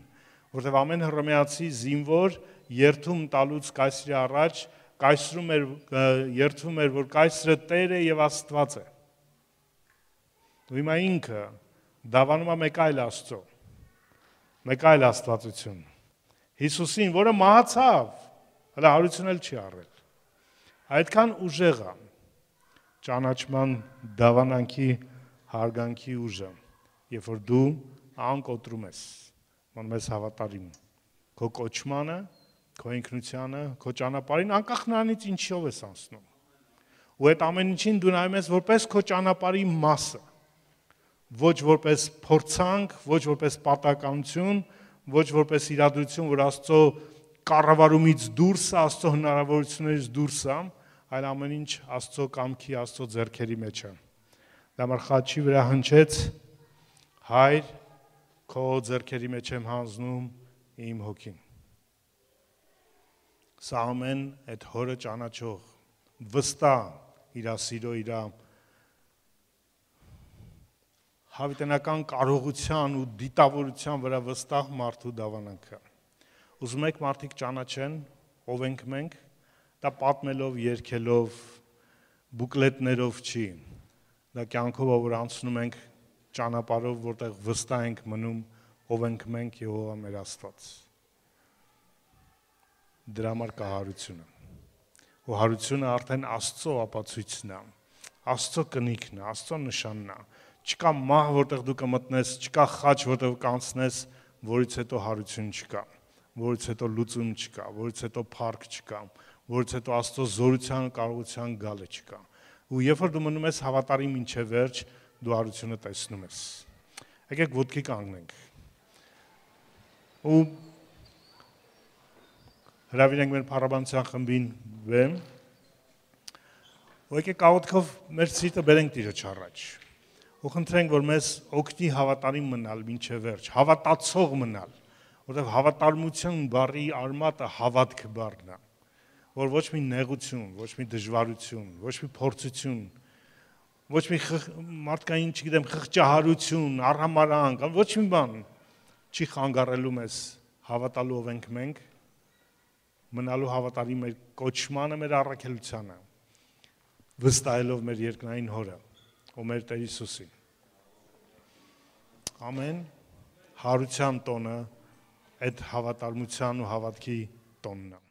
որտեղ ամեն հռոմեացի զինվոր երթում տալուց կայսրի առաջ կայսրում էր, երթվում էր, որ կայսրը Տեր է եւ Աստված է։ Ու հիմա ինքը դավանում է մեկ այլ Աստծո, մեկ այլ Աստվածություն։ Հիսուսին, որը մահացավ, հələ հարություն էլ չի առել։ Այդքան ուժեղ է ճանաչման դավանանքի հարգանքի ուժը, երբ որ դու անկոտրում ես, մնում ես հավատարիմ քո կոչմանը, քո ինքնությանը, քո ճանապարհին, անկախ նրանից ինչով ես անցնում։ Ու այդ ամեն ինչին դու նայում ես որպես քո ճանապարհի մասը, ոչ որպես փորձանք, ոչ որպես պատականություն, ոչ որպես իրադրություն, որ Աստծո կառավարումից դուրս է, Աստծո հնարավորություններից դուրս է, այլ ամեն ինչ Աստծո կամքի, Աստծո ձեռքերի մեջ է։ Դա մար խաչի վրա հնչեց. Հայր, քո ձեռքերի մեջ եմ հանձնում իմ հոգին։ Սա ամեն այդ հորը ճանաչող, վստահ իր սիրո, իր հավիտենական կարողության ու դիտավորության վրա վստահ մարդու դավանանքը։ Ուզում եք մարդիկ ճանաչեն, ով ենք մենք, դա պատմելով, երգելով, բուկլետներով չի, դա կյանքով, որ անցնում ենք ճանապարհով, որտեղ վստահ ենք մնում, ով ենք մենք եւ ով է մեր Աստված։ Դրա համար կա հարությունը։ Ու հարությունը արդեն Աստծո ապացույցն է, Աստծո կնիքն է, Աստծո նշանն է։ Չկա մահ, որտեղ դու կմտնես, չկա խաչ, որտեղ կանցնես, որից հետո հարություն չկա, որից հետո լուծում չկա, որից հետո փառք չկա, որից հետո Աստծո զորության կարողության գալը չկա։ Ու երբ որ դու մնում ես հավատարիմ մինչև վերջ, դու հարությունը տեսնում ես։ Եկեք ոտքի կանգնենք։ Ու հրավիրենք մեր փառաբանության խմբին վեմ։ Ու եկեք աղոթքով մեր սիրտը բերենք Տիրոջ առաջ։ Ու խնդրենք, որ մեզ օգնի հավատարիմ մնալ մինչև վերջ, հավատացող մնալ, որովհետև հավատարմության բառի արմատը հավատք բառն է, որ ոչ մի նեղություն, ոչ մի դժվարություն, ոչ մի փորձություն, ոչ մի մարդկային, չգիտեմ, խղճահարություն, արհամարհանք, ոչ մի բան չի խանգարելու մեզ հավատալու ով ենք մենք, մնալու հավատարիմ մեր կոչմանը, մեր առաքելությանը, վստահելով մեր երկնային Հորը ու մեր Տեր Հիսուսին։ Ամեն հարության տոնը այդ հավատարմության ու հավատքի տոնն է։